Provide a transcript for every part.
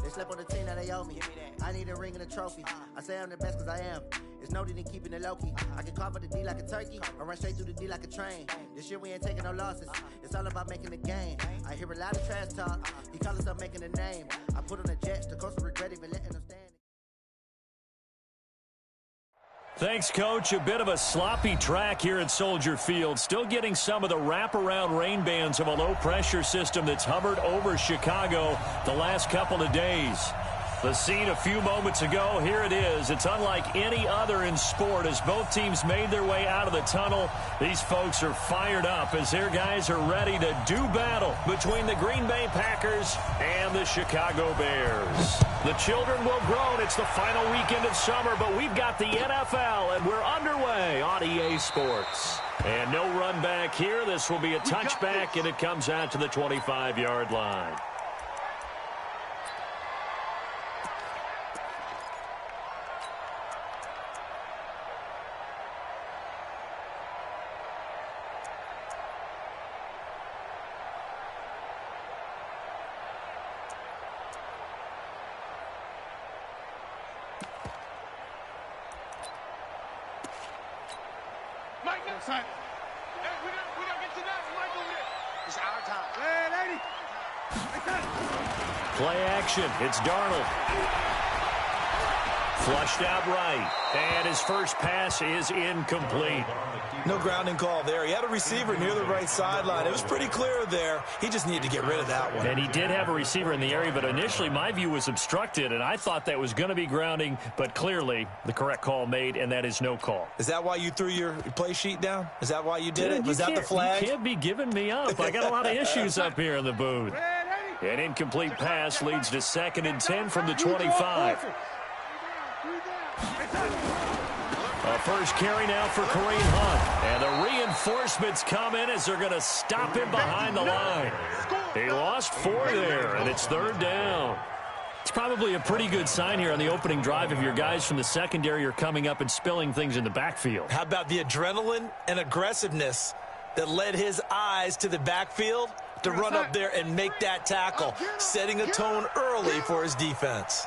They slept on the team that they owe me. I need a ring and a trophy. I say I'm the best cause I am. It's no need in keeping it low-key. I can carve the D like a turkey, or run straight through the D like a train. This year we ain't taking no losses. It's all about making the game. I hear a lot of trash talk. He call us up making a name. I put on the Jets. The coach will regret even letting them stand. Thanks, Coach. A bit of a sloppy track here at Soldier Field. Still getting some of the wraparound rain bands of a low-pressure system that's hovered over Chicago the last couple of days. The scene a few moments ago, here it is. It's unlike any other in sport as both teams made their way out of the tunnel. These folks are fired up as their guys are ready to do battle between the Green Bay Packers and the Chicago Bears. The children will groan. It's the final weekend of summer, but we've got the NFL, and we're underway on EA Sports. And no run back here. This will be a touchback, and it comes out to the 25-yard line. Son. Hey, we don't get to that. Mike over there. It's our time. Hey, lady. Play action. It's Darnold. Flushed out right. And his first pass is incomplete. No grounding call there. He had a receiver near the right sideline. It was pretty clear there. He just needed to get rid of that one. And he did have a receiver in the area, but initially my view was obstructed, and I thought that was going to be grounding, but clearly the correct call made, and that is no call. Is that why you threw your play sheet down? Is that why you did it? Was that the flag? You can't be giving me up. I got a lot of issues up here in the booth. An incomplete pass leads to 2nd and 10 from the 25. A first carry now for Kareem Hunt. And the reinforcements come in as they're going to stop him behind the line. He lost 4 there, and it's 3rd down. It's probably a pretty good sign here on the opening drive if your guys from the secondary are coming up and spilling things in the backfield. How about the adrenaline and aggressiveness that led his eyes to the backfield to run up there and make that tackle, setting a tone early for his defense.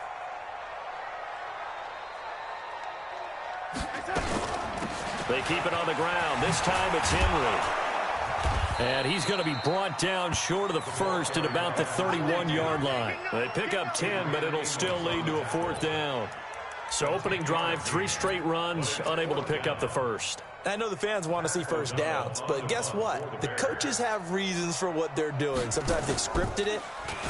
They keep it on the ground. This time it's Henry. And he's going to be brought down short of the first at about the 31-yard line. They pick up 10, but it'll still lead to a 4th down. So opening drive, 3 straight runs, unable to pick up the first. I know the fans want to see first downs, but guess what? The coaches have reasons for what they're doing. Sometimes they've scripted it,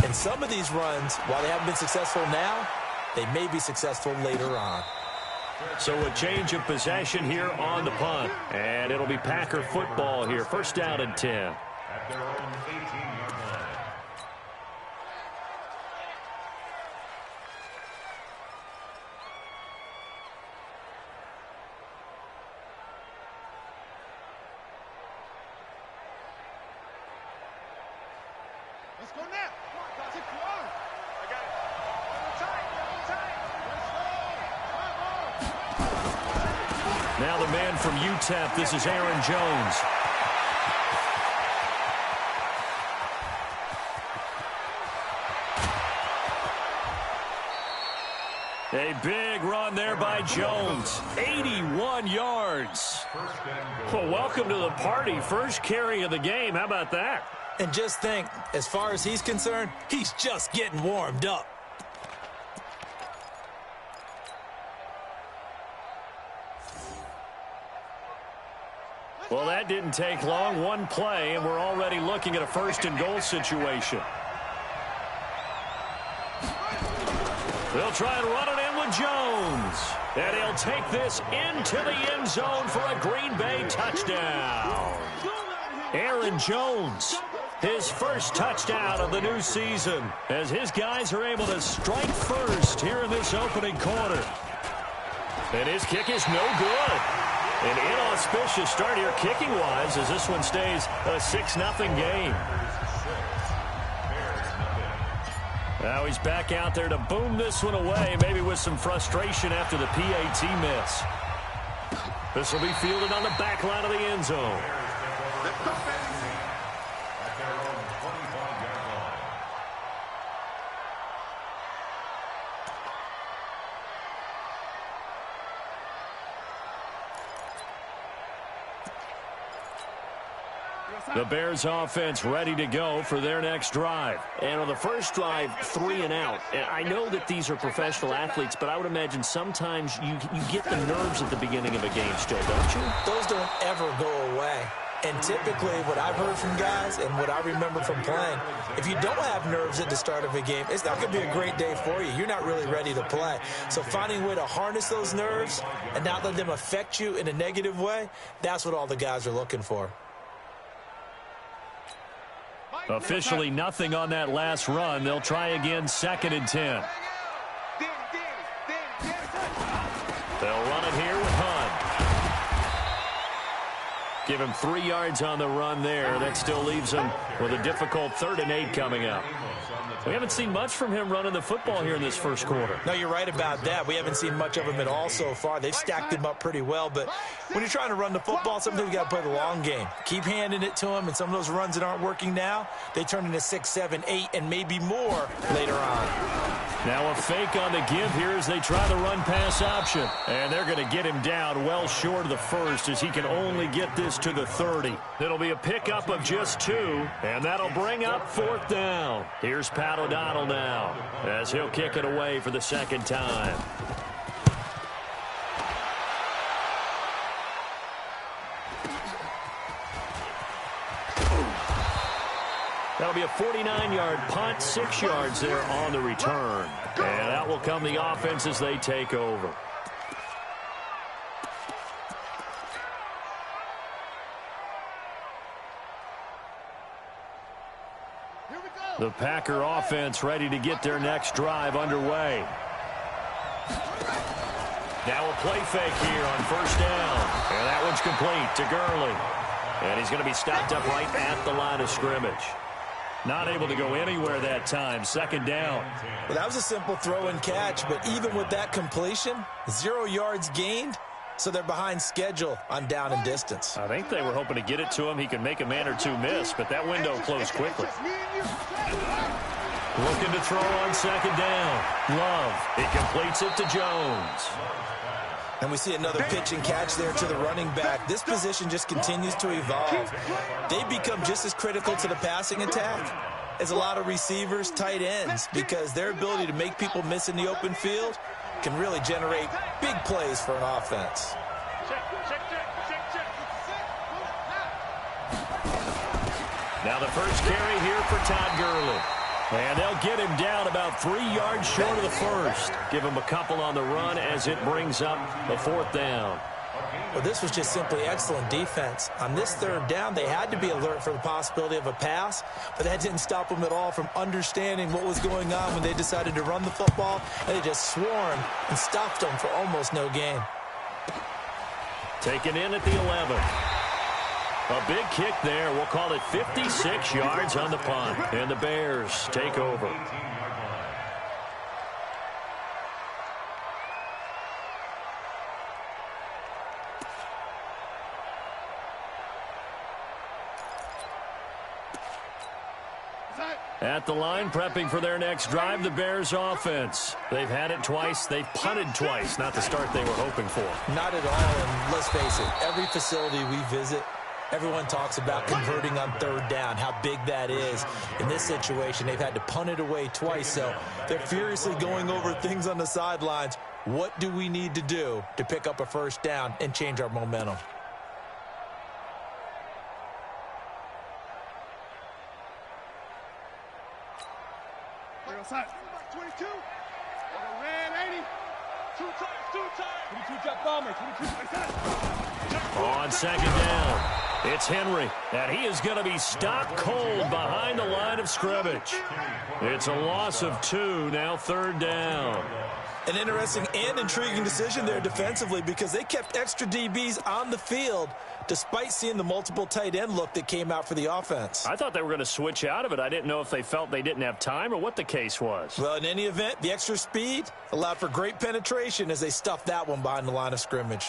and some of these runs, while they haven't been successful now, they may be successful later on. So a change of possession here on the punt. And it'll be Packer football here. 1st down and 10. At their own 18-yard line. Let's go now. Take the arm. I got it. Tight. Now the man from UTEP, this is Aaron Jones. A big run there by Jones. 81 yards. Well, welcome to the party. First carry of the game. How about that? And just think, as far as he's concerned, he's just getting warmed up. Well, that didn't take long. One play, and we're already looking at a 1st and goal situation. They'll try and run it in with Jones. And he'll take this into the end zone for a Green Bay touchdown. Aaron Jones, his first touchdown of the new season, as his guys are able to strike first here in this opening quarter. And his kick is no good. An inauspicious start here kicking-wise as this one stays a 6-0 game. Now he's back out there to boom this one away, maybe with some frustration after the PAT miss. This will be fielded on the back line of the end zone. The Bears offense ready to go for their next drive. And on the first drive, 3 and out. And I know that these are professional athletes, but I would imagine sometimes you get the nerves at the beginning of a game still, don't you? Those don't ever go away. And typically what I've heard from guys and what I remember from playing, if you don't have nerves at the start of a game, it's not going to be a great day for you. You're not really ready to play. So finding a way to harness those nerves and not let them affect you in a negative way, that's what all the guys are looking for. Officially nothing on that last run. They'll try again, 2nd and 10. They'll run it here with Hunt. Give him 3 yards on the run there. That still leaves him with a difficult 3rd and 8 coming up. We haven't seen much from him running the football here in this first quarter. No, you're right about that. We haven't seen much of him at all so far. They've stacked him up pretty well, but when you're trying to run the football, sometimes you got to play the long game. Keep handing it to him, and some of those runs that aren't working now, they turn into 6, 7, 8, and maybe more later on. Now a fake on the give here as they try the run-pass option. And they're going to get him down well short of the first as he can only get this to the 30. It'll be a pickup of just 2, and that'll bring up 4th down. Here's Pat O'Donnell now as he'll kick it away for the 2nd time. That'll be a 49-yard punt, 6 yards there on the return. And that will come the offense as they take over. The Packer offense ready to get their next drive underway. Now a play fake here on 1st down. And that one's complete to Gurley. And he's going to be stopped up right at the line of scrimmage. Not able to go anywhere that time. 2nd down. Well, that was a simple throw and catch, but even with that completion, 0 yards gained, so they're behind schedule on down and distance. I think they were hoping to get it to him. He could make a man or 2 miss, but that window closed quickly. Looking to throw on 2nd down. Love. He completes it to Jones. And we see another pitch and catch there to the running back. This position just continues to evolve. They become just as critical to the passing attack as a lot of receivers, tight ends, because their ability to make people miss in the open field can really generate big plays for an offense. Now the first carry here for Todd Gurley. And they'll get him down about 3 yards short of the first. Give him a couple on the run as it brings up the 4th down. Well, this was just simply excellent defense. On this 3rd down, they had to be alert for the possibility of a pass, but that didn't stop them at all from understanding what was going on when they decided to run the football, and they just swarmed and stopped them for almost no gain. Taken in at the 11. A big kick there. We'll call it 56 yards on the punt. And the Bears take over. At the line, prepping for their next drive, the Bears offense. They've had it twice. They've punted twice. Not the start they were hoping for. Not at all, and let's face it, every facility we visit, everyone talks about converting on 3rd down, how big that is. In this situation, they've had to punt it away twice, so they're furiously going over things on the sidelines. What do we need to do to pick up a 1st down and change our momentum? On 2nd down, it's Henry, and he is going to be stopped cold behind the line of scrimmage. It's a loss of 2, now 3rd down. An interesting and intriguing decision there defensively because they kept extra DBs on the field despite seeing the multiple tight end look that came out for the offense. I thought they were going to switch out of it. I didn't know if they felt they didn't have time or what the case was. Well, in any event, the extra speed allowed for great penetration as they stuffed that one behind the line of scrimmage.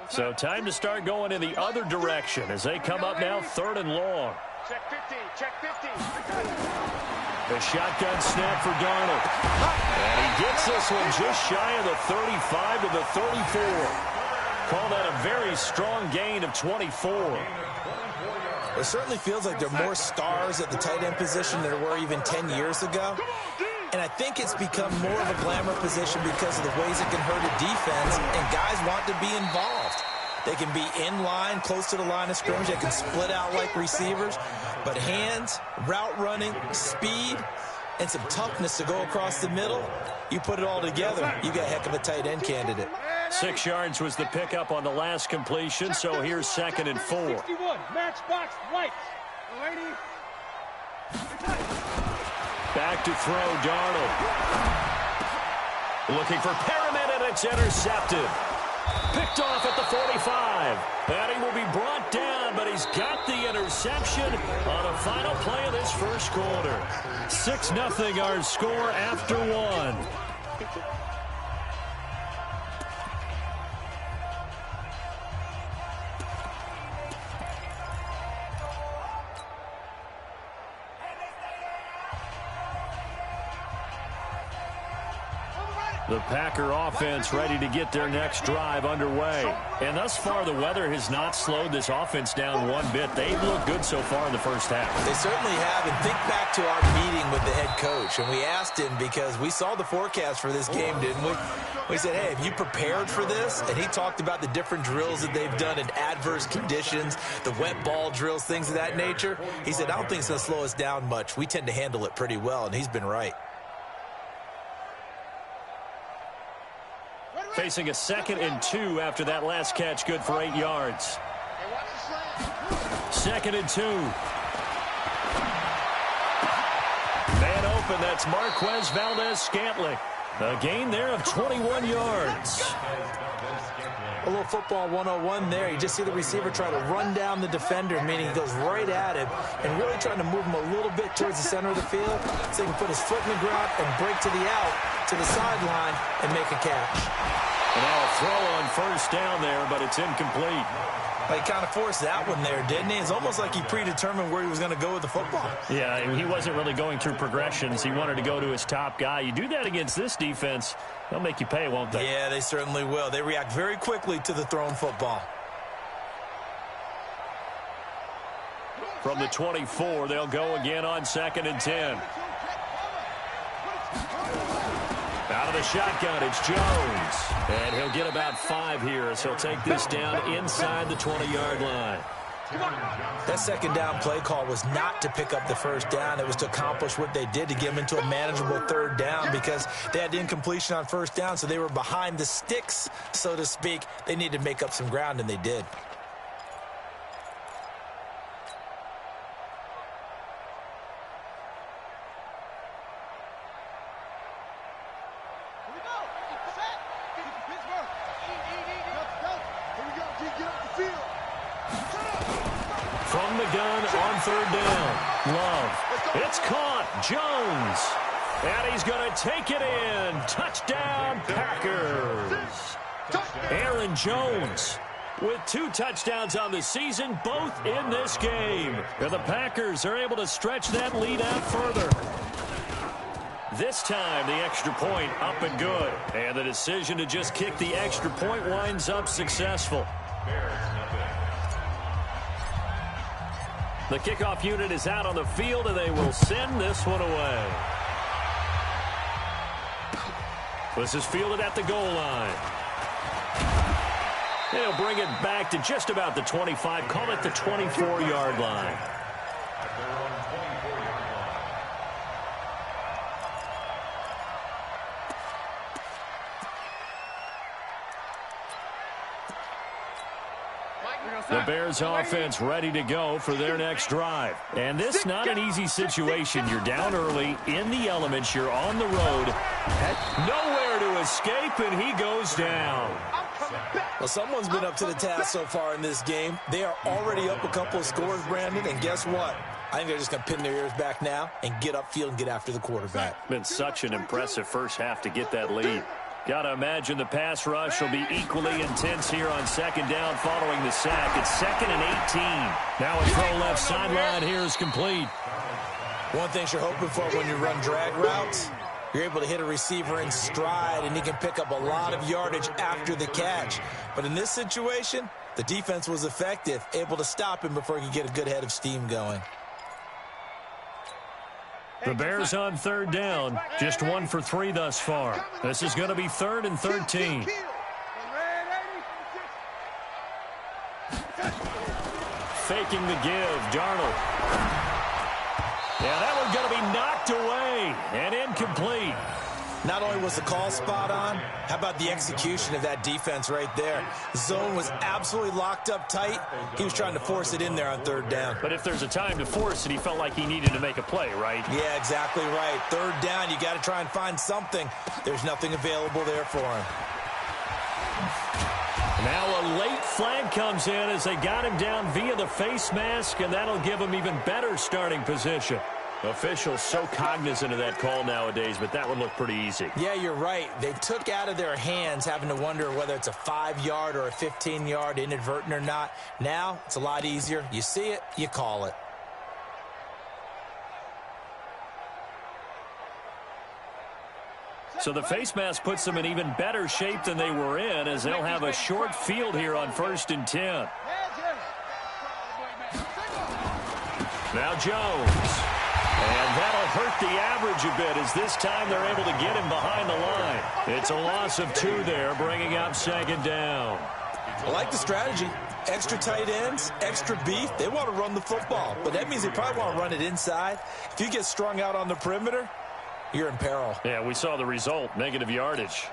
So time to start going in the other direction as they come up now 3rd and long. Check 50, check 50. A shotgun snap for Darnold. And he gets this one just shy of the 35 to the 34. Call that a very strong gain of 24. It certainly feels like there are more stars at the tight end position than there were even 10 years ago. And I think it's become more of a glamour position because of the ways it can hurt a defense, and guys want to be involved. They can be in line, close to the line of scrimmage. They can split out like receivers. But hands, route running, speed, and some toughness to go across the middle, you put it all together, you got a heck of a tight end candidate. 6 yards was the pickup on the last completion, so here's 2nd and 4. 61, matchbox lights. Back to throw, Darnold. Looking for Perriman, and it's intercepted. Picked off at the 45. And he will be brought down, but he's got the interception on a final play of this first quarter. 6-0 our score after 1. The Packer offense ready to get their next drive underway. And thus far, the weather has not slowed this offense down one bit. They've looked good so far in the first half. They certainly have. And think back to our meeting with the head coach. And we asked him, because we saw the forecast for this game, didn't we? We said, hey, have you prepared for this? And he talked about the different drills that they've done in adverse conditions, the wet ball drills, things of that nature. He said, I don't think it's going to slow us down much. We tend to handle it pretty well, and he's been right. Facing a 2nd and 2 after that last catch, good for 8 yards. 2nd and 2. Man open, that's Marquez Valdez-Scantling. A gain there of 21 yards. A little football 101 there. You just see the receiver try to run down the defender, meaning he goes right at him and really trying to move him a little bit towards the center of the field so he can put his foot in the ground and break to the out, to the sideline, and make a catch. And now a throw on first down there, but it's incomplete. He kind of forced that one there, didn't he? It's almost like he predetermined where he was going to go with the football. Yeah, he wasn't really going through progressions. He wanted to go to his top guy. You do that against this defense, they'll make you pay, won't they? Yeah, they certainly will. They react very quickly to the thrown football. From the 24, they'll go again on 2nd and 10. Out of the shotgun, it's Jones. And he'll get about 5 here, so he'll take this down inside the 20-yard line. That second down play call was not to pick up the first down. It was to accomplish what they did, to get them into a manageable third down, because they had incompletion on first down, so they were behind the sticks, so to speak. They needed to make up some ground, and they did. From the gun on third down. Love. It's caught. Jones. And he's going to take it in. Touchdown, Packers. Aaron Jones with 2 touchdowns on the season, both in this game. And the Packers are able to stretch that lead out further. This time, the extra point up and good. And the decision to just kick the extra point winds up successful. The kickoff unit is out on the field, and they will send this one away. This is fielded at the goal line. They'll bring it back to just about the 25. Call it the 24-yard line. The Bears offense ready to go for their next drive. And this not an easy situation. You're down early, in the elements, you're on the road. Nowhere to escape, and he goes down. Well, someone's been up to the task so far in this game. They are already up a couple of scores, Brandon, and guess what? I think they're just going to pin their ears back now and get upfield and get after the quarterback. Been such an impressive first half to get that lead. Got to imagine the pass rush will be equally intense here on second down following the sack. It's 2nd and 18. Now a throw left sideline here is complete. One thing you're hoping for when you run drag routes, you're able to hit a receiver in stride, and he can pick up a lot of yardage after the catch. But in this situation, the defense was effective, able to stop him before he could get a good head of steam going. The Bears on third down, just 1 for 3 thus far. This is going to be 3rd and 13. Faking the give, Darnold. Yeah, that one's going to be knocked away and incomplete. Not only was the call spot on, how about the execution of that defense right there? The zone was absolutely locked up tight. He was trying to force it in there on 3rd down. But if there's a time to force it, he felt like he needed to make a play, right? Yeah, exactly right. 3rd down, you got to try and find something. There's nothing available there for him. Now a late flag comes in as they got him down via the face mask, and that'll give him even better starting position. Officials so cognizant of that call nowadays, but that would look pretty easy. Yeah, you're right. They took out of their hands having to wonder whether it's a 5-yard or a 15-yard, inadvertent or not. Now, it's a lot easier. You see it, you call it. So the face mask puts them in even better shape than they were in, as they'll have a short field here on 1st and 10. Now Jones. And that'll hurt the average a bit, as this time they're able to get him behind the line. It's a loss of 2 there, bringing up 2nd down. I like the strategy. Extra tight ends, extra beef. They want to run the football, but that means they probably want to run it inside. If you get strung out on the perimeter, you're in peril. Yeah, we saw the result, negative yardage.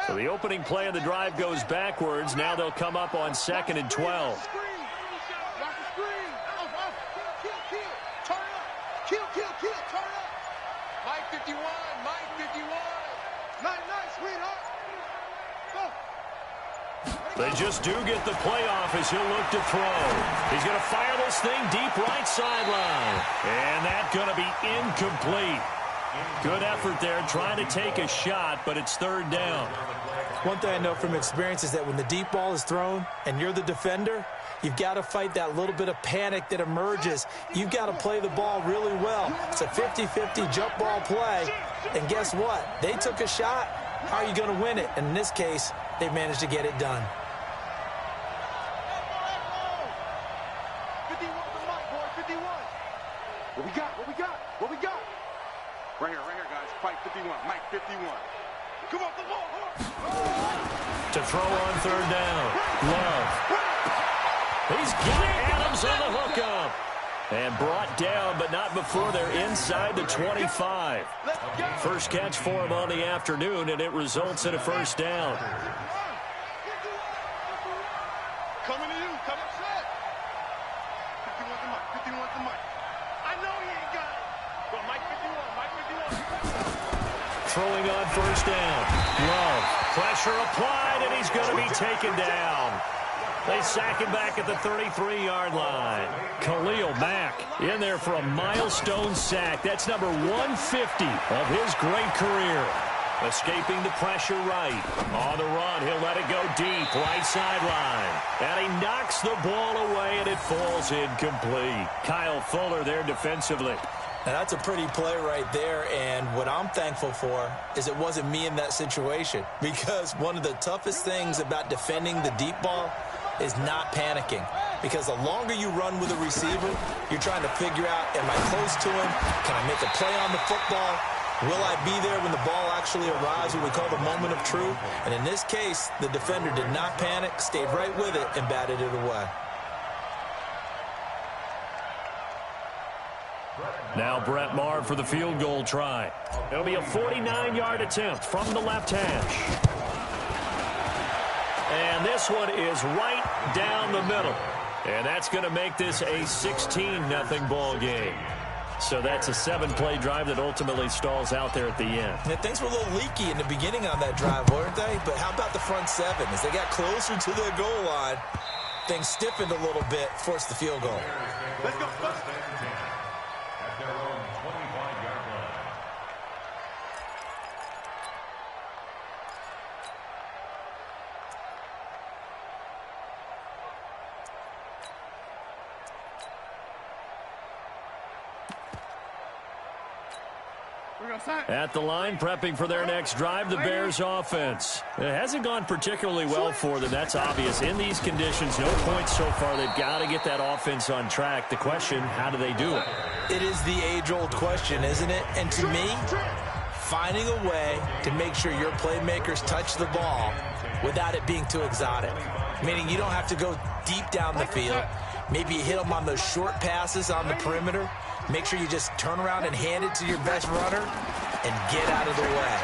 So the opening play of the drive goes backwards. Now they'll come up on 2nd and 12. Mike 51, Mike 51. Nice, sweetheart. They just do get the playoff as he'll look to throw. He's going to fire this thing deep right sideline. And that's going to be incomplete. Good effort there trying to take a shot, but it's 3rd down. One thing I know from experience is that when the deep ball is thrown and you're the defender, you've got to fight that little bit of panic that emerges. You've got to play the ball really well. It's a 50-50 jump ball play. And guess what? They took a shot. How are you going to win it? And in this case, they managed to get it done. 51 to Mike, boy, 51. What we got? Right here, guys. Mike 51, Mike 51. Come on, the ball. To throw on 3rd down. Love. He's got Adams on the hookup. And brought down, but not before they're inside the 25. First catch for him on the afternoon, and it results in a 1st down. Coming to you, come upset. 51 to Mike. I know he ain't got it. But Mike 51. Throwing on 1st down. Love. Pressure applied, and he's going to be taken down. They sack him back at the 33-yard line. Khalil Mack in there for a milestone sack. That's number 150 of his great career. Escaping the pressure right. On the run, he'll let it go deep, right sideline. And he knocks the ball away, and it falls incomplete. Kyle Fuller there defensively. Now, that's a pretty play right there, and what I'm thankful for is it wasn't me in that situation, because one of the toughest things about defending the deep ball is not panicking, because the longer you run with a receiver, you're trying to figure out, am I close to him? Can I make a play on the football? Will I be there when the ball actually arrives, what we call the moment of truth? And in this case, the defender did not panic, stayed right with it, and batted it away. Now Brett Maher for the field goal try. It'll be a 49-yard attempt from the left hash. And this one is right down the middle. And that's going to make this a 16-0 ball game. So that's a 7-play drive that ultimately stalls out there at the end. Yeah, things were a little leaky in the beginning on that drive, weren't they? But how about the front 7? As they got closer to their goal line, things stiffened a little bit, forced the field goal. Let's go. At their own 25-yard line. At the line, prepping for their next drive, the Bears offense. It hasn't gone particularly well for them. That's obvious. In these conditions, no points so far. They've got to get that offense on track. The question, how do they do it? It is the age-old question, isn't it? And to me, finding a way to make sure your playmakers touch the ball without it being too exotic. Meaning you don't have to go deep down the field. Maybe you hit them on those short passes on the perimeter. Make sure you just turn around and hand it to your best runner and get out of the way.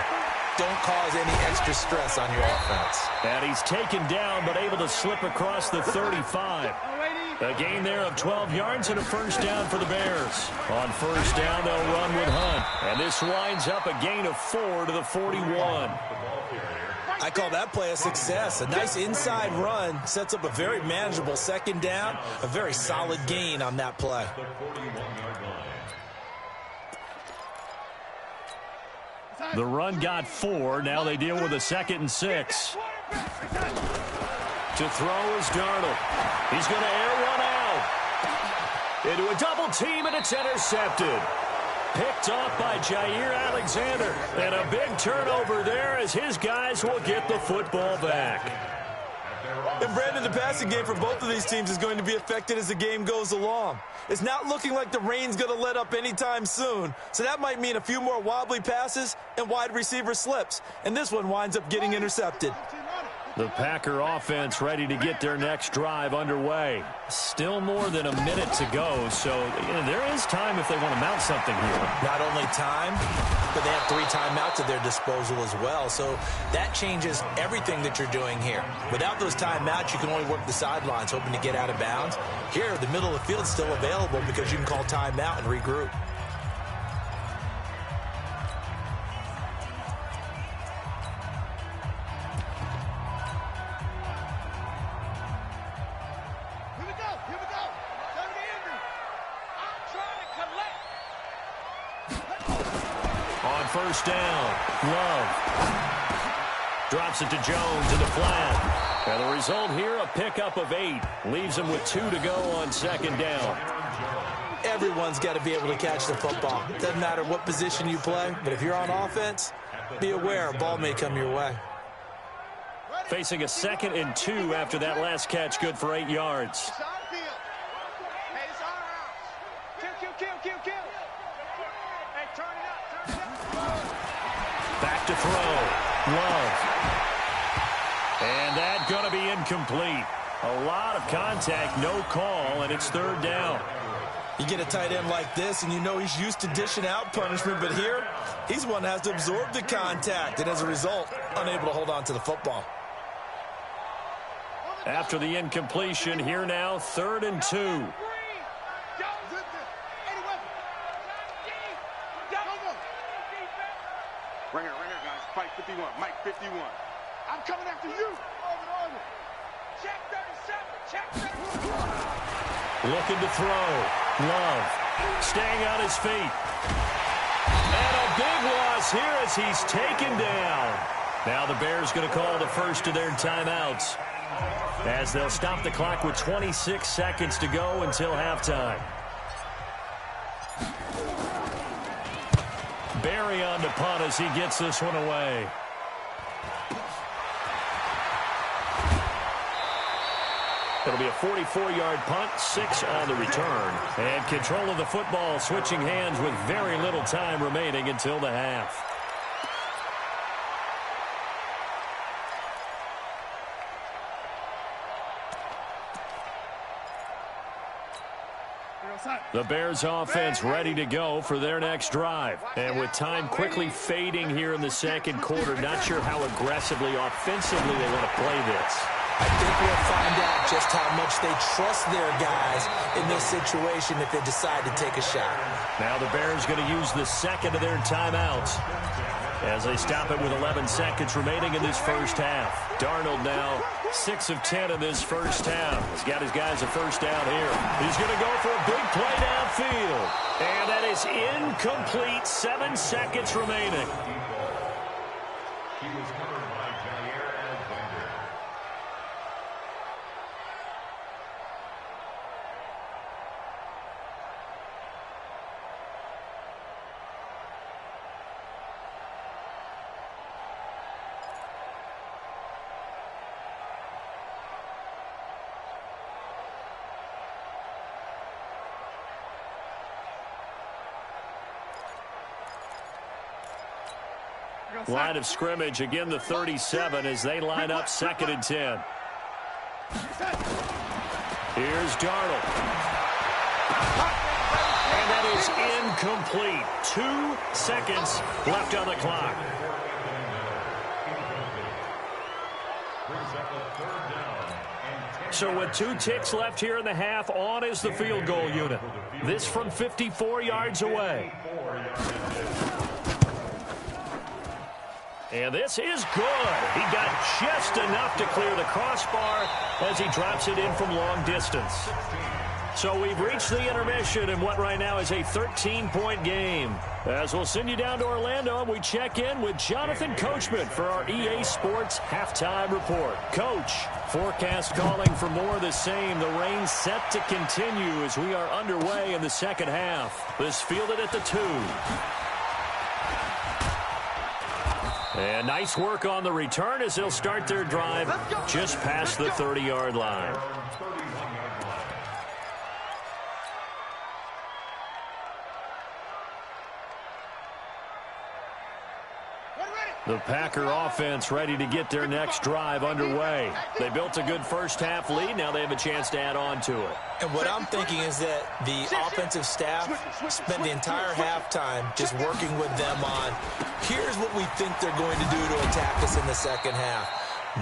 Don't cause any extra stress on your offense. And he's taken down but able to slip across the 35. A gain there of 12 yards and a first down for the Bears. On first down, they'll run with Hunt. And this winds up a gain of 4 to the 41. I call that play a success. A nice inside run sets up a very manageable second down. A very solid gain on that play. The run got 4. Now they deal with a 2nd and 6. To throw is Darnold. He's going to air one out. Into a double team, and it's intercepted. Picked off by Jair Alexander. And a big turnover there as his guys will get the football back. And Brandon, the passing game for both of these teams is going to be affected as the game goes along. It's not looking like the rain's going to let up anytime soon. So that might mean a few more wobbly passes and wide receiver slips. And this one winds up getting intercepted. The Packer offense ready to get their next drive underway. Still more than a minute to go, so there is time if they want to mount something here. Not only time, but they have 3 timeouts at their disposal as well, so that changes everything that you're doing here. Without those timeouts, you can only work the sidelines, hoping to get out of bounds. Here, the middle of the field is still available because you can call timeout and regroup. First down, Love. Drops it to Jones in the flat. And the result here, a pickup of 8. Leaves him with 2 to go on second down. Everyone's got to be able to catch the football. Doesn't matter what position you play, but if you're on offense, be aware a ball may come your way. Facing a 2nd and 2 after that last catch, good for 8 yards. Back to throw. Love. And that going to be incomplete. A lot of contact, no call, and it's 3rd down. You get a tight end like this, and you know he's used to dishing out punishment, but here, he's one that has to absorb the contact, and as a result, unable to hold on to the football. After the incompletion, here now, 3rd and 2. Ringer, guys. Fight 51. Mike 51. I'm coming after you. Over. Check 37. Check 37. Looking to throw. Love. Staying on his feet. And a big loss here as he's taken down. Now the Bears going to call the first of their timeouts, as they'll stop the clock with 26 seconds to go until halftime. Barry on to punt as he gets this one away. It'll be a 44-yard punt, 6 on the return. And control of the football switching hands with very little time remaining until the half. The Bears offense ready to go for their next drive. And with time quickly fading here in the second quarter, not sure how aggressively, offensively they want to play this. I think we'll find out just how much they trust their guys in this situation if they decide to take a shot. Now the Bears going to use the 2nd of their timeouts as they stop it with 11 seconds remaining in this first half. Darnold now 6 of 10 in this first half. He's got his guys a first down here. He's going to go for a big play downfield. And that is incomplete. 7 seconds remaining. He was covered by Jair Alexander. Line of scrimmage, again the 37 as they line up 2nd and 10. Here's Darnold. And that is incomplete. 2 seconds left on the clock. So with 2 ticks left here in the half, on is the field goal unit. This from 54 yards away. And this is good. He got just enough to clear the crossbar as he drops it in from long distance. So we've reached the intermission in what right now is a 13-point game. As we'll send you down to Orlando, we check in with Jonathan Coachman for our EA Sports Halftime Report. Coach, forecast calling for more of the same. The rain set to continue as we are underway in the second half. This fielded at the 2. And nice work on the return as they'll start their drive just past the 30-yard line. The Packer offense ready to get their next drive underway. They built a good first-half lead. Now they have a chance to add on to it. And what I'm thinking is that the offensive staff spent the entire halftime just working with them on, here's what we think they're going to do to attack us in the second half.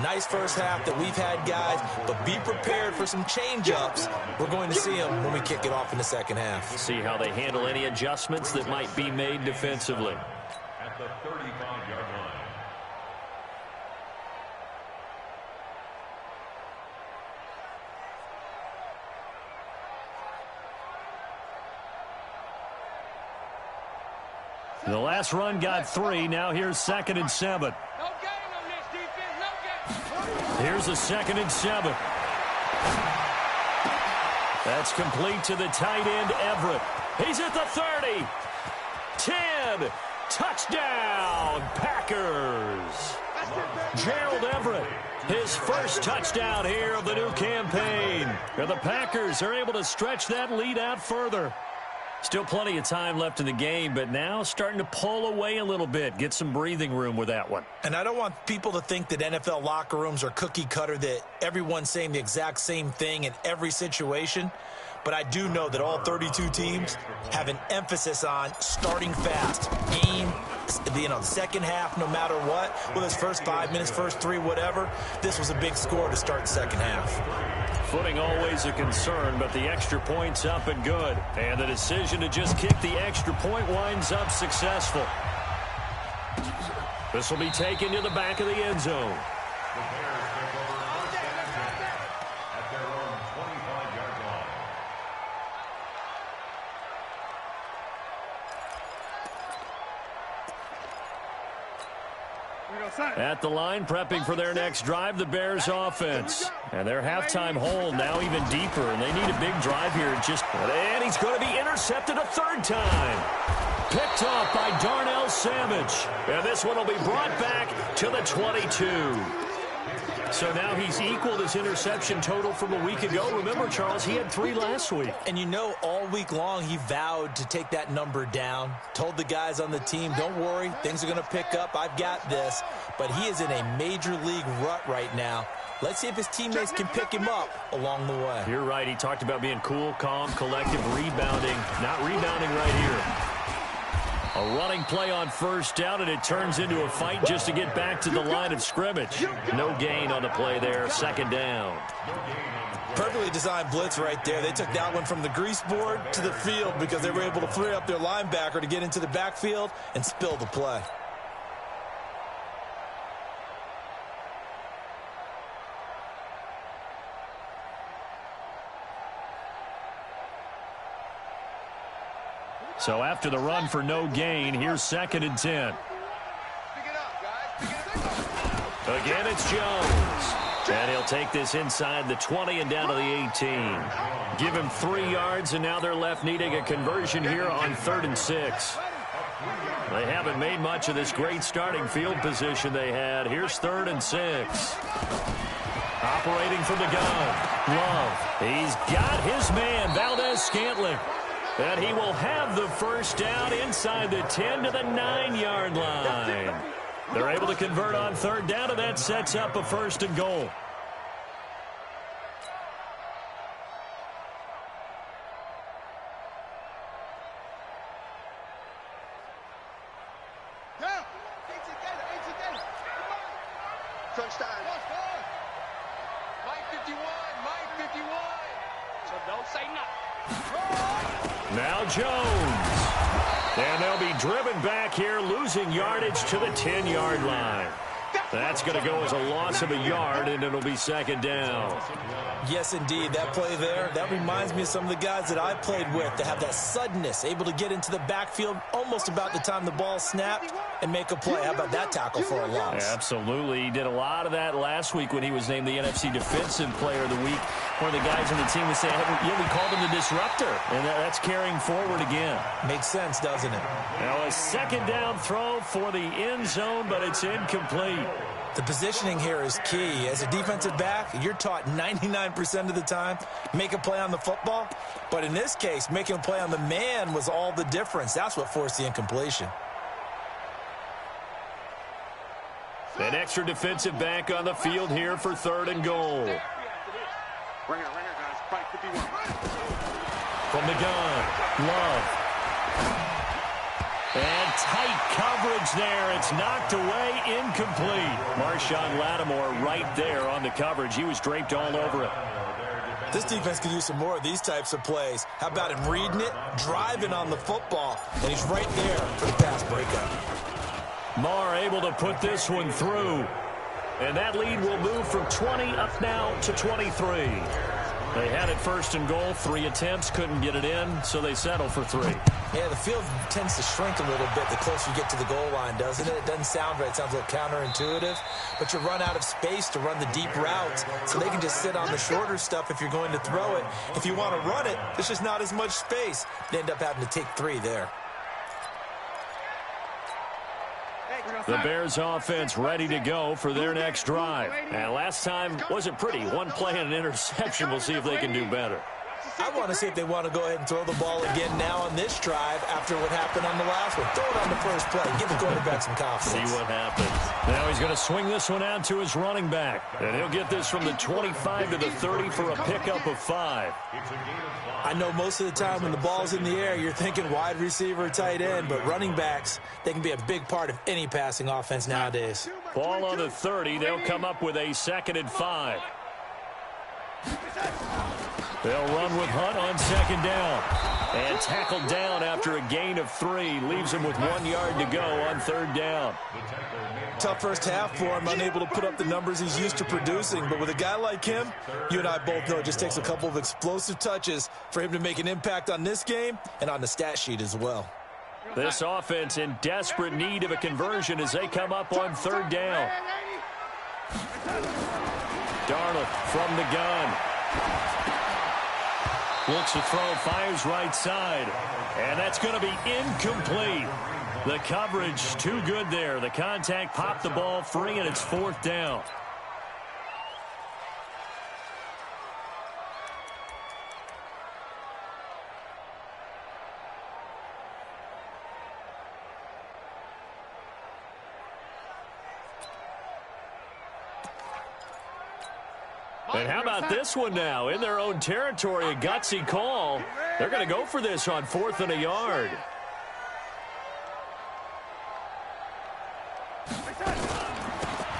Nice first half that we've had, guys, but be prepared for some change-ups. We're going to see them when we kick it off in the second half. See how they handle any adjustments that might be made defensively. At the 35-yard line. The last run got 3. Now here's 2nd and 7. No gain on this defense, no gain. Here's a 2nd and 7. That's complete to the tight end, Everett. He's at the 30. 10. Touchdown, Packers. Gerald Everett, his first touchdown here of the new campaign. And the Packers are able to stretch that lead out further. Still plenty of time left in the game, but now starting to pull away a little bit. Get some breathing room with that one. And I don't want people to think that NFL locker rooms are cookie cutter, that everyone's saying the exact same thing in every situation. But I do know that all 32 teams have an emphasis on starting fast. Game, the second half, no matter what. Whether it's first 5 minutes, first 3, whatever. This was a big score to start the second half. Footing always a concern, but the extra point's up and good. And the decision to just kick the extra point winds up successful. This will be taken to the back of the end zone. The Bears take over first and 10 at their own 25-yard line. At the line, prepping for their next drive, the Bears offense. And their halftime hole now even deeper, and they need a big drive here. And he's going to be intercepted a third time. Picked off by Darnell Savage. And this one will be brought back to the 22. So now he's equaled his interception total from a week ago. Remember, Charles, he had 3 last week. And you know, all week long he vowed to take that number down. Told the guys on the team, don't worry, things are going to pick up. I've got this. But he is in a major league rut right now. Let's see if his teammates can pick him up along the way. You're right. He talked about being cool, calm, collective, rebounding. Not rebounding right here. A running play on first down, and it turns into a fight just to get back to the line of scrimmage. No gain on the play there. Second down. Perfectly designed blitz right there. They took that one from the grease board to the field because they were able to free up their linebacker to get into the backfield and spill the play. So after the run for no gain, here's 2nd and 10. Again, it's Jones. And he'll take this inside the 20 and down to the 18. Give him 3 yards, and now they're left needing a conversion here on 3rd and 6. They haven't made much of this great starting field position they had. Here's 3rd and 6. Operating from the gun. Love. He's got his man, Valdez-Scantling. And he will have the first down inside the 10 to the 9-yard line. They're able to convert on third down, and that sets up a 1st and goal. Touchdown. Mike 51. Mike 51. So don't say nothing. Now Jones. And they'll be driven back here, losing yardage to the 10-yard line. That's going to go as a loss of a yard, and it'll be 2nd down. Yes, indeed. That play there, that reminds me of some of the guys that I played with that have that suddenness, able to get into the backfield almost about the time the ball snapped and make a play. How about that tackle for a loss? Absolutely. He did a lot of that last week when he was named the NFC Defensive Player of the Week. One of the guys on the team was saying, yeah, we called him the disruptor, and that's carrying forward again. Makes sense, doesn't it? Now a 2nd down throw for the end zone, but it's incomplete. The positioning here is key. As a defensive back, you're taught 99% of the time, make a play on the football. But in this case, making a play on the man was all the difference. That's what forced the incompletion. An extra defensive back on the field here for 3rd and goal. Ringer, guys. Mike 51. From the gun, Love. And tight coverage there. It's knocked away, incomplete. Marshawn Lattimore right there on the coverage. He was draped all over it. This defense could use some more of these types of plays. How about him reading it, driving on the football, and he's right there for the pass breakup. Marr able to put this one through. And that lead will move from 20 up now to 23. They had it 1st and goal, 3 attempts, couldn't get it in, so they settle for 3. Yeah, the field tends to shrink a little bit the closer you get to the goal line, doesn't it? It doesn't sound right. It sounds a little counterintuitive. But you run out of space to run the deep routes, so they can just sit on the shorter stuff if you're going to throw it. If you want to run it, there's just not as much space. You end up having to take 3 there. The Bears offense ready to go for their next drive. And last time wasn't pretty. One play and an interception. We'll see if they can do better. I want to see if they want to go ahead and throw the ball again now on this drive after what happened on the last one. Throw it on the first play. Give the quarterback some confidence. See what happens. Now he's going to swing this one out to his running back. And he'll get this from the 25 to the 30 for a pickup of 5. I know most of the time when the ball's in the air, you're thinking wide receiver, tight end, but running backs, they can be a big part of any passing offense nowadays. Ball on the 30. They'll come up with a 2nd and 5. They'll run with Hunt on 2nd down. And tackled down after a gain of 3. Leaves him with 1 yard to go on 3rd down. Tough first half for him, unable to put up the numbers he's used to producing. But with a guy like him, you and I both know it just takes a couple of explosive touches for him to make an impact on this game and on the stat sheet as well. This offense in desperate need of a conversion as they come up on 3rd down. Darnold from the gun. Looks to throw, fires right side. And that's going to be incomplete. The coverage too good there. The contact popped the ball free, and it's 4th down. And how about this one now? In their own territory, a gutsy call. They're going to go for this on 4th and a yard.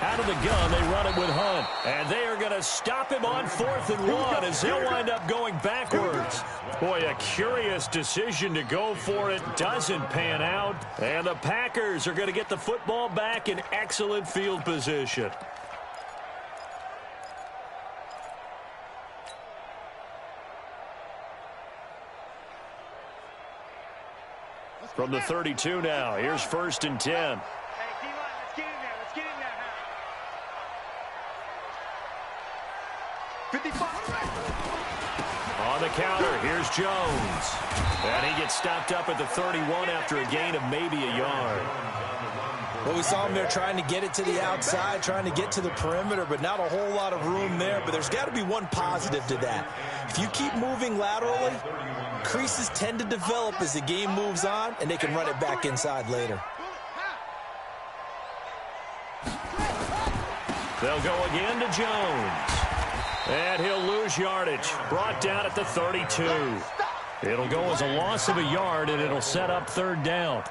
Out of the gun, they run it with Hunt. And they are going to stop him on 4th and 1 as they'll wind up going backwards. Boy, a curious decision to go for it. Doesn't pan out. And the Packers are going to get the football back in excellent field position. From the 32 now, here's 1st and 10. Hey, D-line, let's get in there. Let's get in there now. 55. On the counter, here's Jones. And he gets stopped up at the 31 after a gain of maybe a yard. Well, we saw him there trying to get it to the outside, trying to get to the perimeter, but not a whole lot of room there. But there's got to be one positive to that. If you keep moving laterally, creases tend to develop as the game moves on, and they can run it back inside later. They'll go again to Jones. And he'll lose yardage. Brought down at the 32. It'll go as a loss of a yard, and it'll set up third down.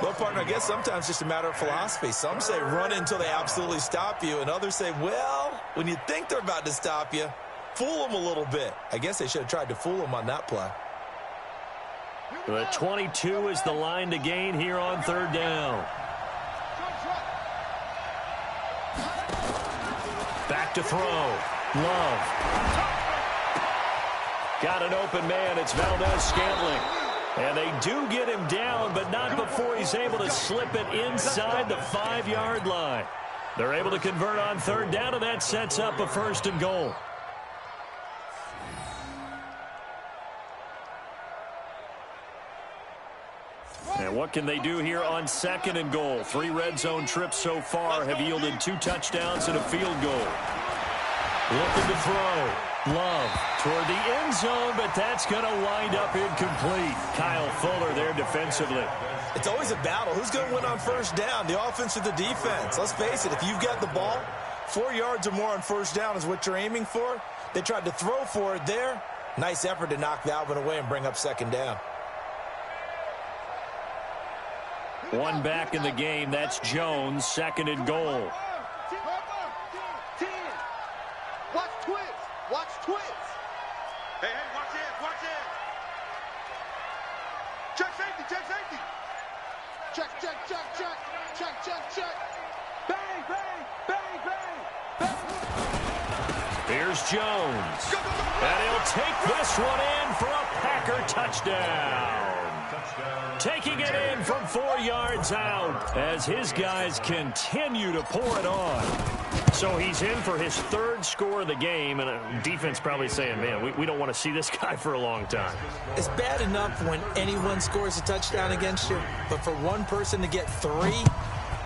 Well, partner, I guess sometimes it's just a matter of philosophy. Some say run until they absolutely stop you, and others say, well, when you think they're about to stop you, fool them a little bit. I guess they should have tried to fool them on that play. The 22 is the line to gain here on third down. Back to throw. Love. Got an open man. It's Valdez-Scantling. And they do get him down, but not before he's able to slip it inside the 5-yard line. They're able to convert on third down, and that sets up a first and goal. And what can they do here on second and goal? 3 red zone trips so far have yielded 2 touchdowns and a field goal. Looking to throw. Love toward the end zone, but that's going to wind up incomplete. Kyle Fuller there defensively. It's always a battle. Who's going to win on first down, the offense or the defense? Let's face it, if you've got the ball, 4 yards or more on first down is what you're aiming for. They tried to throw for it there. Nice effort to knock that one away and bring up second down. One back in the game. That's Jones, second and goal. Watch twins. Watch twins. Hey, watch it. Watch it. Check safety. Check safety. Check. Bang, bang, bang, bang, bang. Here's Jones. Go. And he'll take this one in for a Packer touchdown. Taking it in from 4 yards out as his guys continue to pour it on. So he's in for his 3rd score of the game, and defense probably saying, man, we don't want to see this guy for a long time. It's bad enough when anyone scores a touchdown against you, but for one person to get 3,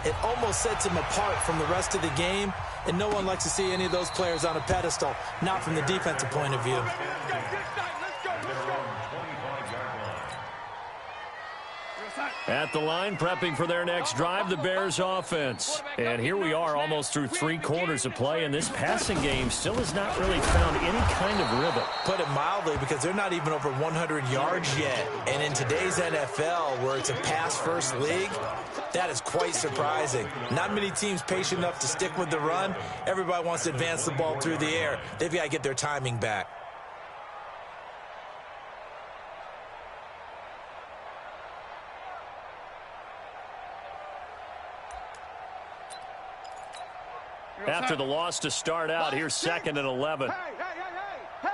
it almost sets him apart from the rest of the game, and no one likes to see any of those players on a pedestal, not from the defensive point of view. At the line, prepping for their next drive, the Bears offense. And here we are almost through 3 quarters of play, and this passing game still has not really found any kind of rhythm. Put it mildly, because they're not even over 100 yards yet. And in today's NFL, where it's a pass-first league, that is quite surprising. Not many teams patient enough to stick with the run. Everybody wants to advance the ball through the air. They've got to get their timing back. After the loss to start out, here's 2nd and 11. Hey.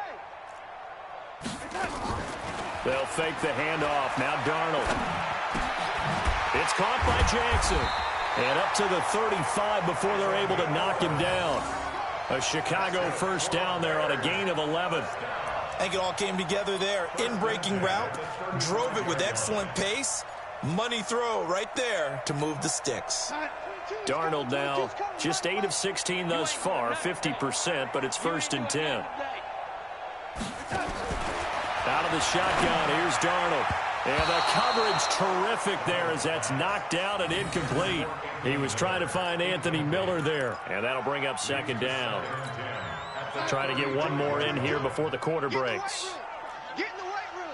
They'll fake the handoff. Now Darnold. It's caught by Jackson. And up to the 35 before they're able to knock him down. A Chicago first down there on a gain of 11. I think it all came together there. In-breaking route, drove it with excellent pace. Money throw right there to move the sticks. Darnold now just 8 of 16 thus far, 50%, but it's 1st and 10. Out of the shotgun, here's Darnold. And the coverage terrific there as that's knocked down and incomplete. He was trying to find Anthony Miller there, and that'll bring up 2nd down. Try to get one more in here before the quarter breaks. Get in the weight room.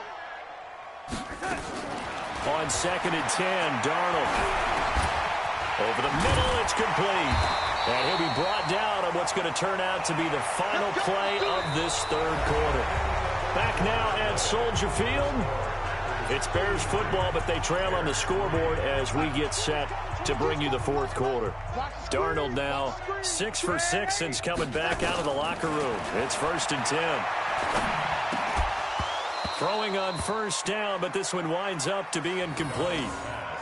On 2nd and 10, Darnold. Over the middle, it's complete. And he'll be brought down on what's going to turn out to be the final play of this 3rd quarter. Back now at Soldier Field. It's Bears football, but they trail on the scoreboard as we get set to bring you the 4th quarter. Darnold now 6 for 6 since coming back out of the locker room. It's 1st and 10. Throwing on first down, but this one winds up to be incomplete.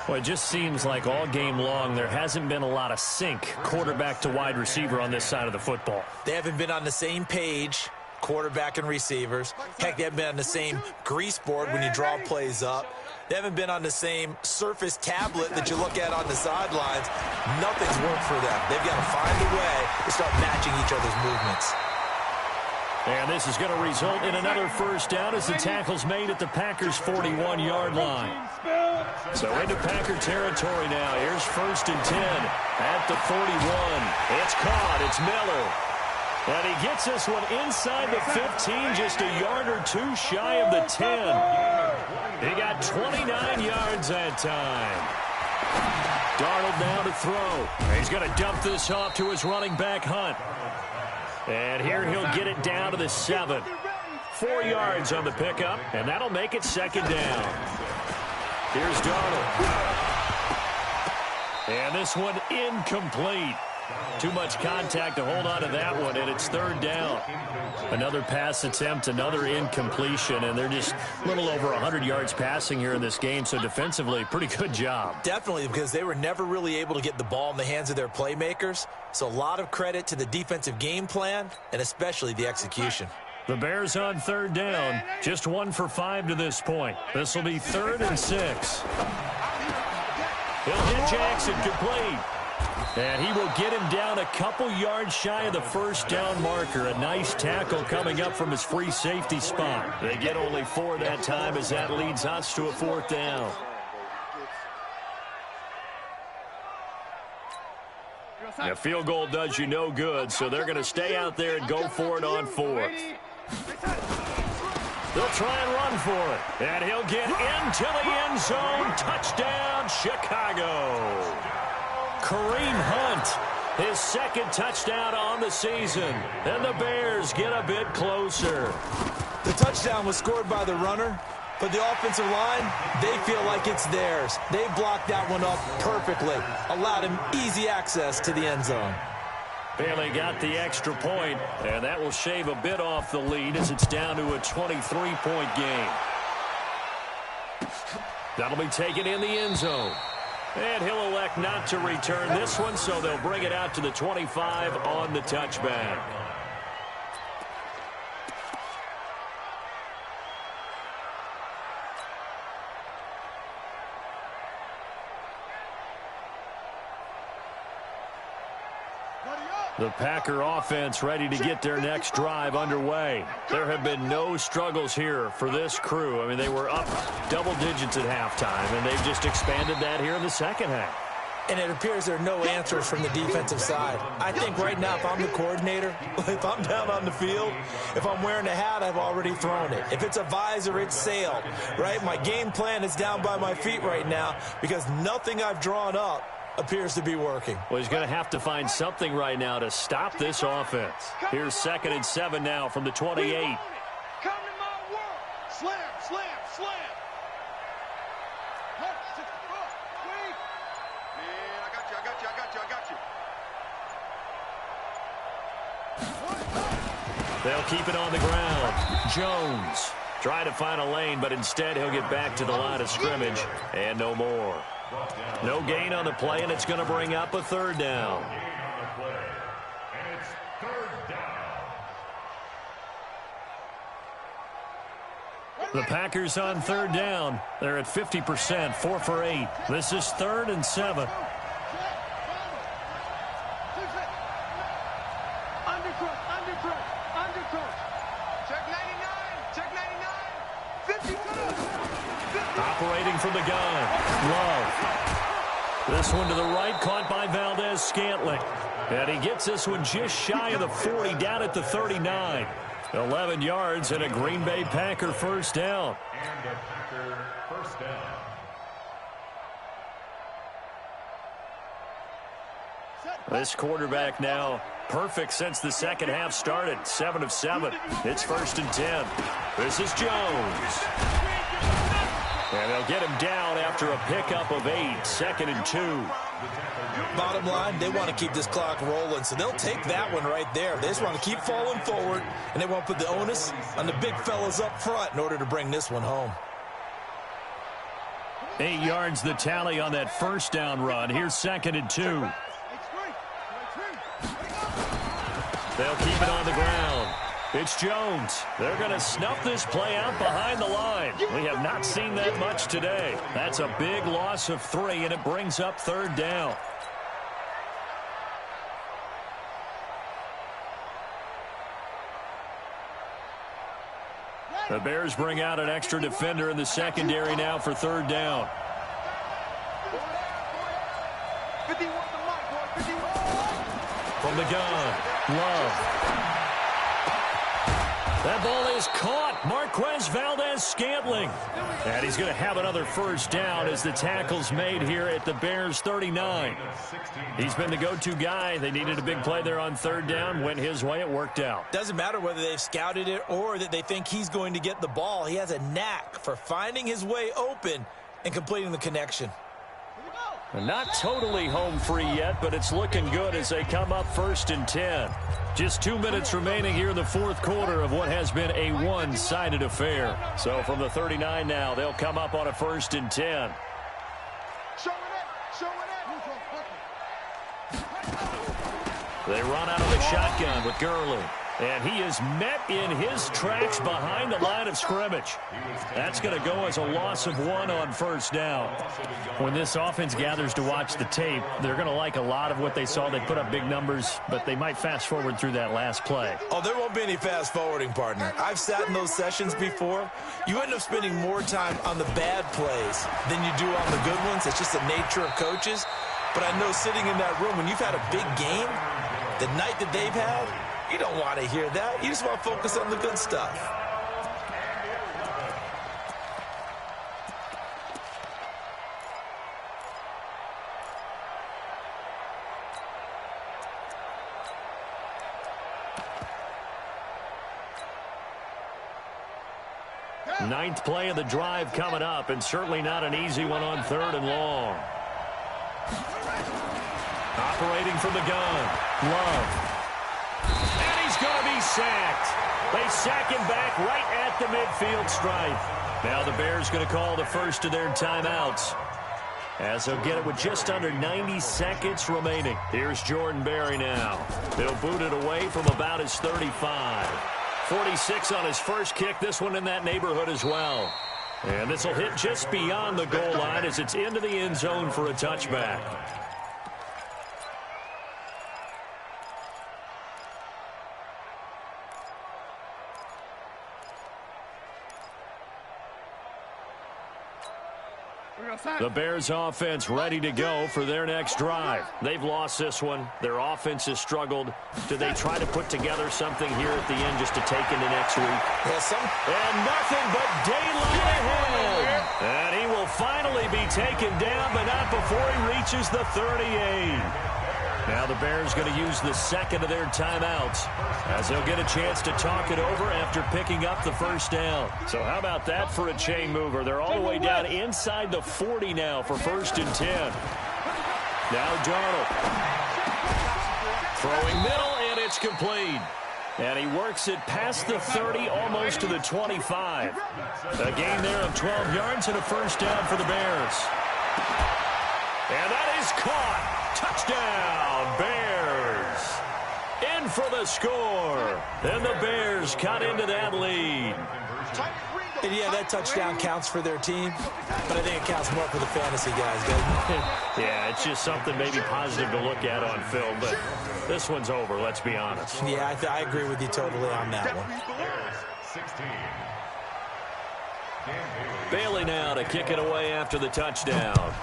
Well, it just seems like all game long there hasn't been a lot of sync quarterback to wide receiver on this side of the football. They haven't been on the same page, quarterback and receivers. Heck, they haven't been on the same grease board when you draw plays up. They haven't been on the same surface tablet that you look at on the sidelines. Nothing's worked for them. They've got to find a way to start matching each other's movements. And this is going to result in another first down as the tackle's made at the Packers' 41-yard line. So into Packer territory now. Here's 1st and 10 at the 41. It's caught. It's Miller. And he gets this one inside the 15, just a yard or two shy of the 10. He got 29 yards that time. Darnold now to throw. He's going to dump this off to his running back, Hunt. And here he'll get it down to the 7. 4 yards on the pickup, and that'll make it 2nd down. Here's Darnold. And this one incomplete. Too much contact to hold on to that one, and it's 3rd down. Another pass attempt, another incompletion, and they're just a little over 100 yards passing here in this game, so defensively, pretty good job. Definitely, because they were never really able to get the ball in the hands of their playmakers, so a lot of credit to the defensive game plan, and especially the execution. The Bears on 3rd down, just 1 for 5 to this point. This will be 3rd and 6. He'll hit Jackson complete. And he will get him down a couple yards shy of the 1st down marker. A nice tackle coming up from his free safety spot. They get only 4 that time as that leads us to a 4th down. A field goal does you no good, so they're going to stay out there and go for it on 4th. They'll try and run for it. And he'll get into the end zone. Touchdown, Chicago. Kareem Hunt, his 2nd touchdown on the season. And the Bears get a bit closer. The touchdown was scored by the runner, but the offensive line, they feel like it's theirs. They blocked that one up perfectly, allowed him easy access to the end zone. Bailey got the extra point, and that will shave a bit off the lead as it's down to a 23-point game. That'll be taken in the end zone. And he'll elect not to return this one, so they'll bring it out to the 25 on the touchback. The Packer offense ready to get their next drive underway. There have been no struggles here for this crew. I mean, they were up double digits at halftime, and they've just expanded that here in the 2nd half. And it appears there are no answers from the defensive side. I think right now, if I'm the coordinator, if I'm down on the field, if I'm wearing a hat, I've already thrown it. If it's a visor, it's sailed, right? My game plan is down by my feet right now because nothing I've drawn up appears to be working. Well, he's going to have to find something right now to stop this offense. Here's 2nd and 7 now from the 28. Come in my world. Slam, slam, slam. Man, I got you. They'll keep it on the ground. Jones try to find a lane, but instead he'll get back to the line of scrimmage and no more. No gain on the play, and it's going to bring up a 3rd down. The Packers on 3rd down. They're at 50%, 4 for 8. This is 3rd and 7. Operating from the gun. Love. This one to the right, caught by Valdez-Scantling. And he gets this one just shy of the 40, down at the 39. 11 yards and a Green Bay Packer 1st down. And a Packer 1st down. This quarterback now perfect since the 2nd half started. 7 of 7. It's 1st and 10. This is Jones. And they'll get him down after a pickup of 8. 2nd and 2. Bottom line, they want to keep this clock rolling, so they'll take that one right there. They just want to keep falling forward, and they want to put the onus on the big fellas up front in order to bring this one home. 8 yards the tally on that 1st down run. Here's 2nd and 2. They'll keep it on the ground. It's Jones. They're going to snuff this play out behind the line. We have not seen that much today. That's a big loss of 3, and it brings up 3rd down. The Bears bring out an extra defender in the secondary now for third down. From the gun, Love. That ball is caught. Marquez Valdez-Scantling. And he's going to have another first down as the tackle's made here at the Bears 39. He's been the go-to guy. They needed a big play there on third down. Went his way. It worked out. Doesn't matter whether they've scouted it or that they think he's going to get the ball. He has a knack for finding his way open and completing the connection. Not totally home free yet, but it's looking good as they come up 1st and 10. Just 2 minutes remaining here in the fourth quarter of what has been a one-sided affair. So from the 39 now, they'll come up on a 1st and 10. They run out of the shotgun with Gurley. And he is met in his tracks behind the line of scrimmage. That's going to go as a loss of 1 on first down. When this offense gathers to watch the tape, they're going to like a lot of what they saw. They put up big numbers, but they might fast forward through that last play. Oh, there won't be any fast forwarding, partner. I've sat in those sessions before. You end up spending more time on the bad plays than you do on the good ones. It's just the nature of coaches. But I know sitting in that room, when you've had a big game, the night that they've had, you don't want to hear that. You just want to focus on the good stuff. Ninth play of the drive coming up, and certainly not an easy one on 3rd and long. Operating from the gun, Love. And he's going to be sacked. They sack him back right at the midfield stripe. Now the Bears going to call the first of their timeouts, as they'll get it with just under 90 seconds remaining. Here's Jordan Berry now. They'll boot it away from about his 35. 46 on his first kick. This one in that neighborhood as well. And this will hit just beyond the goal line as it's into the end zone for a touchback. The Bears offense ready to go for their next drive. They've lost this one. Their offense has struggled. Do they try to put together something here at the end just to take into next week? And nothing but daylight ahead. And he will finally be taken down, but not before he reaches the 38. Now the Bears going to use the second of their timeouts, as they'll get a chance to talk it over after picking up the first down. So how about that for a chain mover? They're all the way down inside the 40 now for 1st and 10. Now Darnold. Throwing middle, and it's complete. And he works it past the 30, almost to the 25. A gain there of 12 yards and a first down for the Bears. And that is caught. Touchdown, Bears. In for the score. And the Bears cut into that lead. And yeah, that touchdown counts for their team, but I think it counts more for the fantasy guys, doesn't it? Yeah, it's just something maybe positive to look at on film, but this one's over, let's be honest. Yeah, I agree with you totally on that one. Bailey now to kick it away after the touchdown.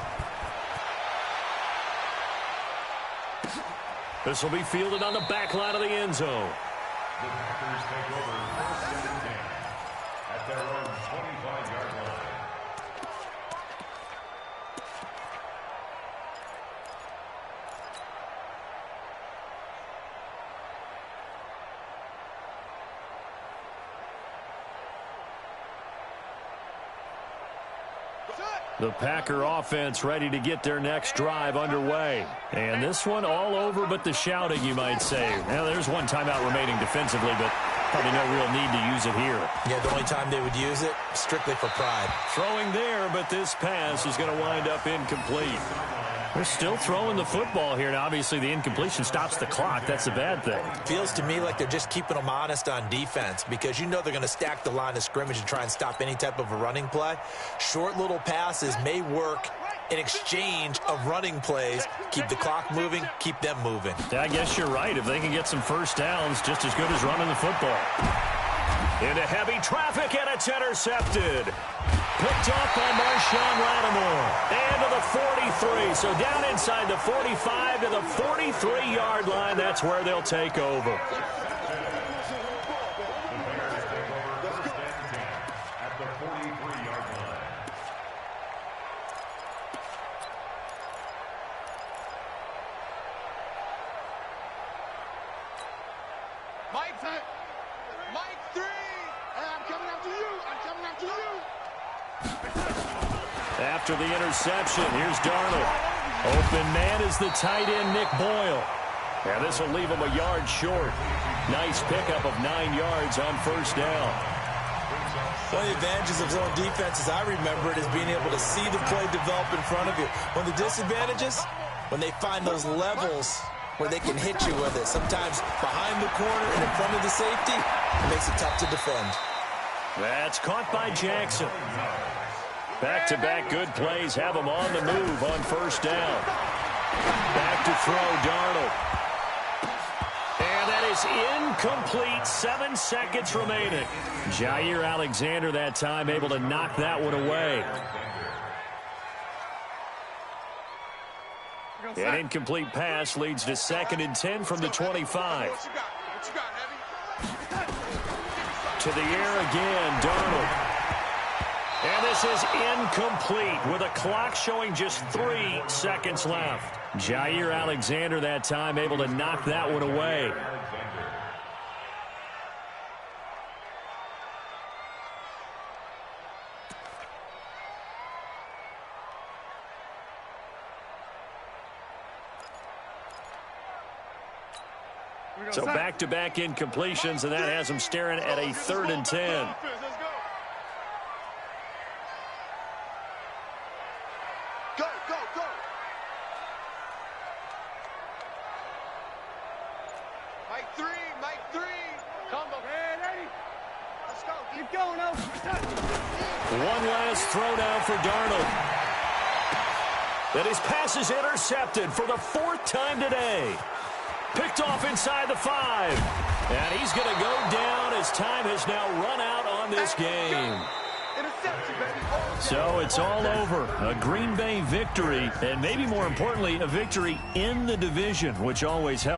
This will be fielded on the back line of the end zone. The Packers take over 1st and 10 at their own 25-yard line. The Packer offense ready to get their next drive underway. And this one all over but the shouting, you might say. Now, there's one timeout remaining defensively, but probably no real need to use it here. Yeah, the only time they would use it, strictly for pride. Throwing there, but this pass is going to wind up incomplete. They're still throwing the football here. Now, obviously, the incompletion stops the clock. That's a bad thing. Feels to me like they're just keeping them honest on defense, because you know they're going to stack the line of scrimmage and try and stop any type of a running play. Short little passes may work in exchange of running plays. Keep the clock moving, keep them moving. Yeah, I guess you're right. If they can get some first downs, just as good as running the football. Into heavy traffic, and a That's intercepted. Picked off by Marshawn Lattimore. And to the 43. So down inside the 45 to the 43-yard line. That's where they'll take over. Mike 3. Hey, I'm coming after you. I'm coming after you. After the interception, here's Darnold. Open man is the tight end, Nick Boyle. Yeah, this will leave him a yard short. Nice pickup of 9 yards on first down. One of the advantages of zone defense, as I remember it, is being able to see the play develop in front of you. One of the disadvantages, when they find those levels where they can hit you with it. Sometimes behind the corner and in front of the safety, it makes it tough to defend. That's caught by Jackson. Back-to-back good plays have him on the move on first down. Back to throw, Darnold. And that is incomplete. 7 seconds remaining. Jair Alexander that time able to knock that one away. An incomplete pass leads to 2nd and 10 from the 25. What you got, Heavy? To the air again, Darnold. And this is incomplete with a clock showing just 3 seconds left. Jair Alexander that time able to knock that one away. So back-to-back incompletions, and that has him staring at a 3rd and 10. Go, go, go. Mike 3, Mike 3. Combo. Hey, ready. Let's go. Keep going, out. One last throw down for Darnold. That his pass is intercepted for the 4th time today. Picked off inside the 5. And he's going to go down as time has now run out on this game. So it's all over. A Green Bay victory, and maybe more importantly, a victory in the division, which always helps.